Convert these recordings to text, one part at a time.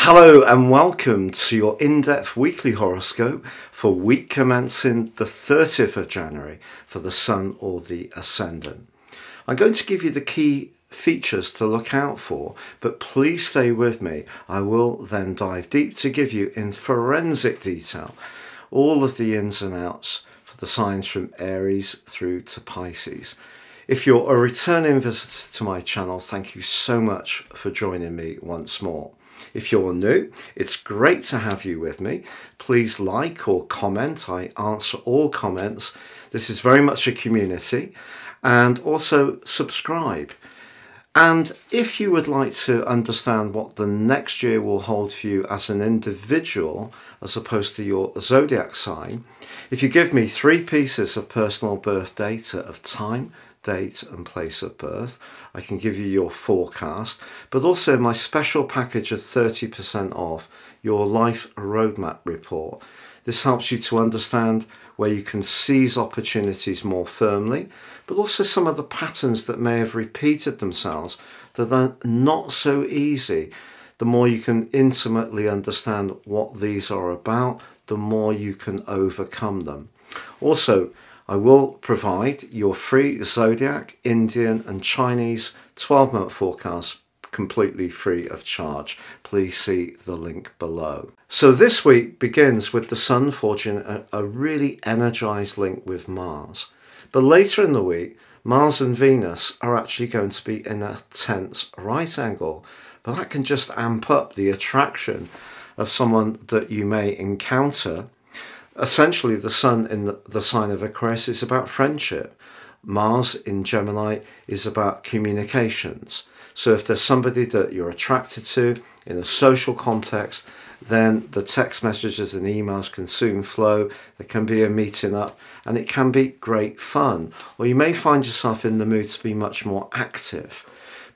Hello and welcome to your in-depth weekly horoscope for week commencing the 30th of January for the Sun or the Ascendant. I'm going to give you the key features to look out for, but please stay with me. I will then dive deep to give you in forensic detail all of the ins and outs for the signs from Aries through to Pisces. If you're a returning visitor to my channel, thank you so much for joining me once more. If you're new, it's great to have you with me. Please like or comment. I answer all comments. This is very much a community. And also subscribe. And if you would like to understand what the next year will hold for you as an individual, as opposed to your zodiac sign, if you give me 3 pieces of personal birth data of time, date and place of birth, I can give you your forecast, but also my special package of 30% off, your life roadmap report. This helps you to understand where you can seize opportunities more firmly, but also some of the patterns that may have repeated themselves that are not so easy. The more you can intimately understand what these are about, the more you can overcome them. Also, I will provide your free Zodiac, Indian and Chinese 12-month forecast completely free of charge. Please see the link below. So this week begins with the Sun forging a really energized link with Mars. But later in the week, Mars and Venus are actually going to be in a tense right angle. But that can just amp up the attraction of someone that you may encounter. Essentially, the Sun in the sign of Aquarius is about friendship. Mars in Gemini is about communications. So if there's somebody that you're attracted to in a social context, then the text messages and emails can soon flow. There can be a meeting up and it can be great fun. Or you may find yourself in the mood to be much more active.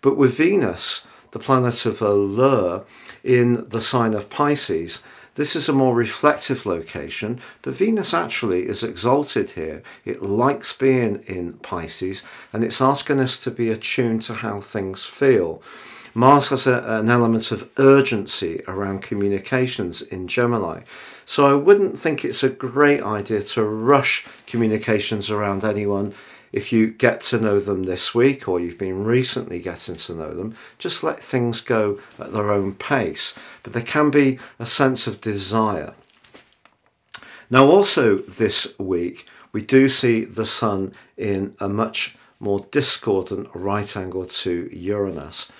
But with Venus, the planet of allure, in the sign of Pisces, this is a more reflective location, but Venus actually is exalted here. It likes being in Pisces, and it's asking us to be attuned to how things feel. Mars has an element of urgency around communications in Gemini. So I wouldn't think it's a great idea to rush communications around anyone. If you get to know them this week or you've been recently getting to know them, just let things go at their own pace. But there can be a sense of desire. Now also this week, we do see the Sun in a much more discordant right angle to Uranus.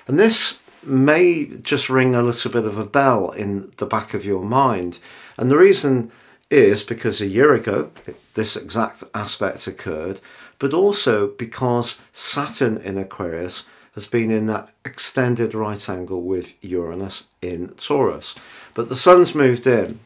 And this may just ring a little bit of a bell in the back of your mind. And the reason is because a year ago, this exact aspect occurred, but also because Saturn in Aquarius has been in that extended right angle with Uranus in Taurus. But the Sun's moved in.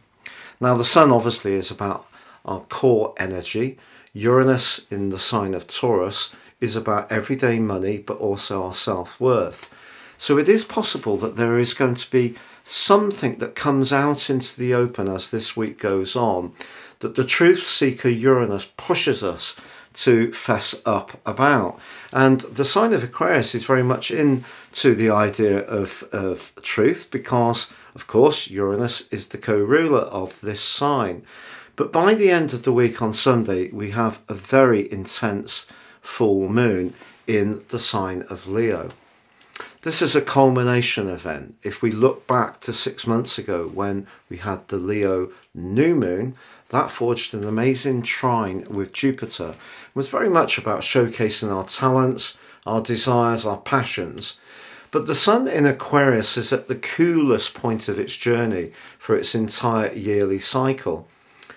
Now the Sun obviously is about our core energy. Uranus in the sign of Taurus is about everyday money, but also our self-worth. So it is possible that there is going to be something that comes out into the open as this week goes on, that the truth seeker Uranus pushes us to fess up about. And the sign of Aquarius is very much into the idea of truth because, of course, Uranus is the co-ruler of this sign. But by the end of the week on Sunday, we have a very intense full moon in the sign of Leo. This is a culmination event. If we look back to 6 months ago when we had the Leo new moon, that forged an amazing trine with Jupiter. It was very much about showcasing our talents, our desires, our passions. But the Sun in Aquarius is at the coolest point of its journey for its entire yearly cycle.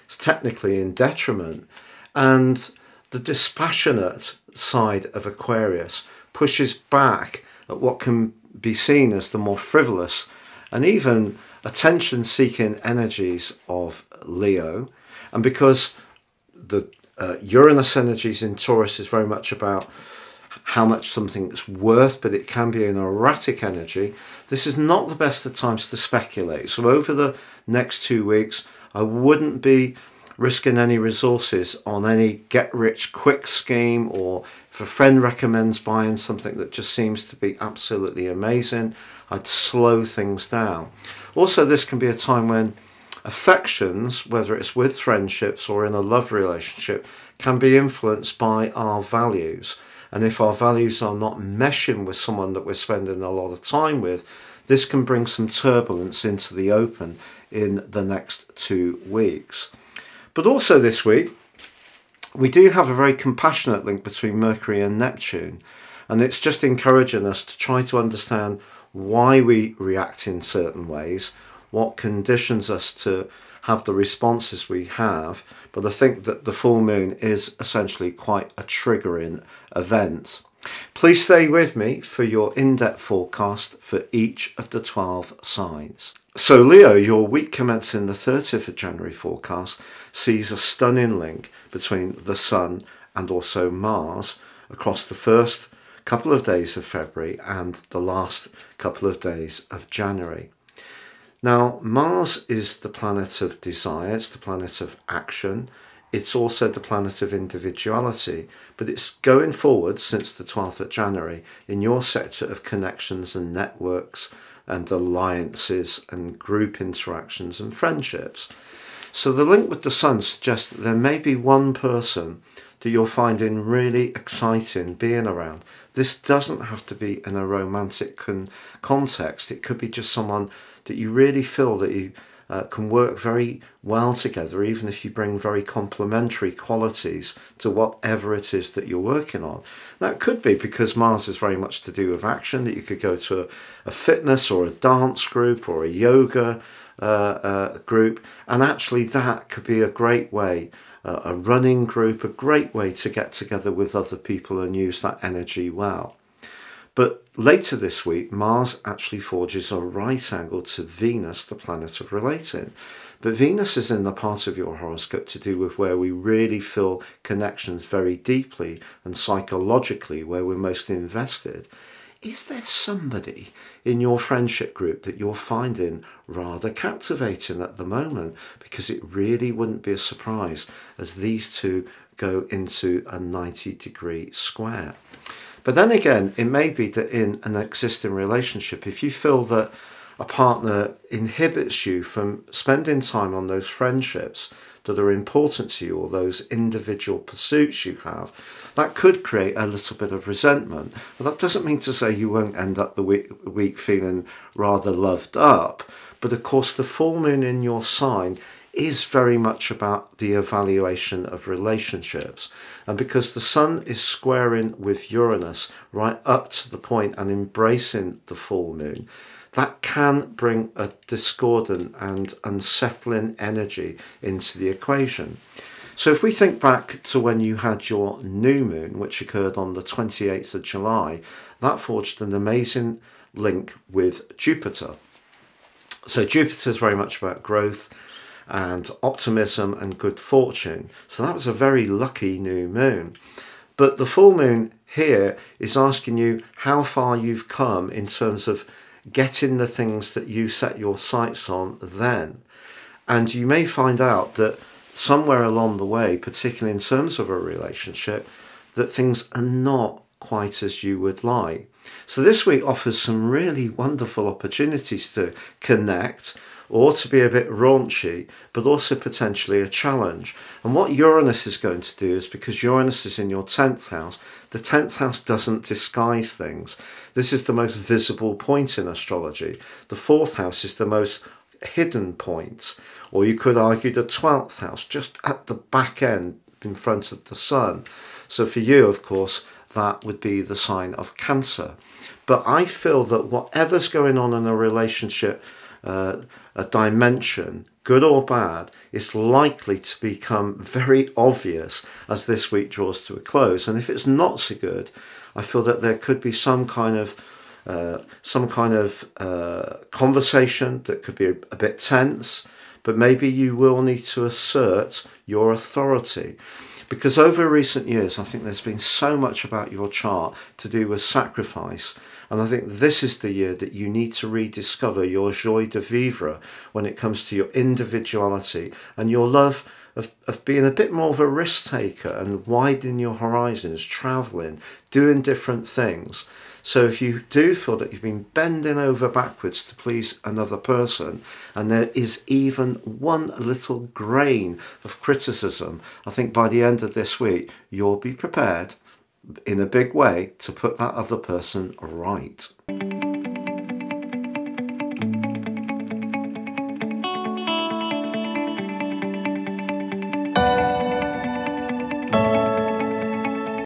It's technically in detriment. And the dispassionate side of Aquarius pushes back at what can be seen as the more frivolous and even attention-seeking energies of Leo. And because the Uranus energies in Taurus is very much about how much something's worth, but it can be an erratic energy, this is not the best of times to speculate. So over the next 2 weeks, I wouldn't be risking any resources on any get-rich-quick scheme, or if a friend recommends buying something that just seems to be absolutely amazing, I'd slow things down. Also, this can be a time when affections, whether it's with friendships or in a love relationship, can be influenced by our values. And if our values are not meshing with someone that we're spending a lot of time with, this can bring some turbulence into the open in the next 2 weeks. But also this week, we do have a very compassionate link between Mercury and Neptune. And it's just encouraging us to try to understand why we react in certain ways, what conditions us to have the responses we have. But I think that the full moon is essentially quite a triggering event. Please stay with me for your in-depth forecast for each of the 12 signs. So Leo, your week commencing the 30th of January forecast sees a stunning link between the Sun and also Mars across the first couple of days of February and the last couple of days of January. Now, Mars is the planet of desire, it's the planet of action, it's also the planet of individuality, but it's going forward since the 12th of January in your sector of connections and networks and alliances and group interactions and friendships. So the link with the Sun suggests that there may be one person that you're finding really exciting being around. This doesn't have to be in a romantic context. It could be just someone that you really feel that you can work very well together, even if you bring very complementary qualities to whatever it is that you're working on. That could be because Mars is very much to do with action, that you could go to a fitness or a dance group or a yoga group, and actually that could be a great way, a running group, a great way to get together with other people and use that energy well. But later this week, Mars actually forges a right angle to Venus, the planet of relating. But Venus is in the part of your horoscope to do with where we really feel connections very deeply and psychologically, where we're most invested. Is there somebody in your friendship group that you're finding rather captivating at the moment? Because it really wouldn't be a surprise as these two go into a 90-degree square. But then again, it may be that in an existing relationship, if you feel that a partner inhibits you from spending time on those friendships that are important to you or those individual pursuits you have, that could create a little bit of resentment. But that doesn't mean to say you won't end up the week feeling rather loved up. But of course, the full moon in your sign is very much about the evaluation of relationships. And because the Sun is squaring with Uranus right up to the point and embracing the full moon, that can bring a discordant and unsettling energy into the equation. So if we think back to when you had your new moon, which occurred on the 28th of July, that forged an amazing link with Jupiter. So Jupiter is very much about growth and optimism and good fortune. So that was a very lucky new moon. But the full moon here is asking you how far you've come in terms of getting the things that you set your sights on then. And you may find out that somewhere along the way, particularly in terms of a relationship, that things are not quite as you would like. So this week offers some really wonderful opportunities to connect or to be a bit raunchy, but also potentially a challenge. And what Uranus is going to do is, because Uranus is in your 10th house, the 10th house doesn't disguise things. This is the most visible point in astrology. The 4th house is the most hidden point, or you could argue the 12th house, just at the back end in front of the Sun. So for you, of course, that would be the sign of Cancer. But I feel that whatever's going on in a relationship, a dimension, good or bad, is likely to become very obvious as this week draws to a close. And if it's not so good, I feel that there could be some kind of conversation that could be a bit tense, but maybe you will need to assert your authority. Because over recent years, I think there's been so much about your chart to do with sacrifice. And I think this is the year that you need to rediscover your joie de vivre when it comes to your individuality and your love of being a bit more of a risk taker and widening your horizons, traveling, doing different things. So if you do feel that you've been bending over backwards to please another person, and there is even one little grain of criticism, I think by the end of this week, you'll be prepared in a big way to put that other person right.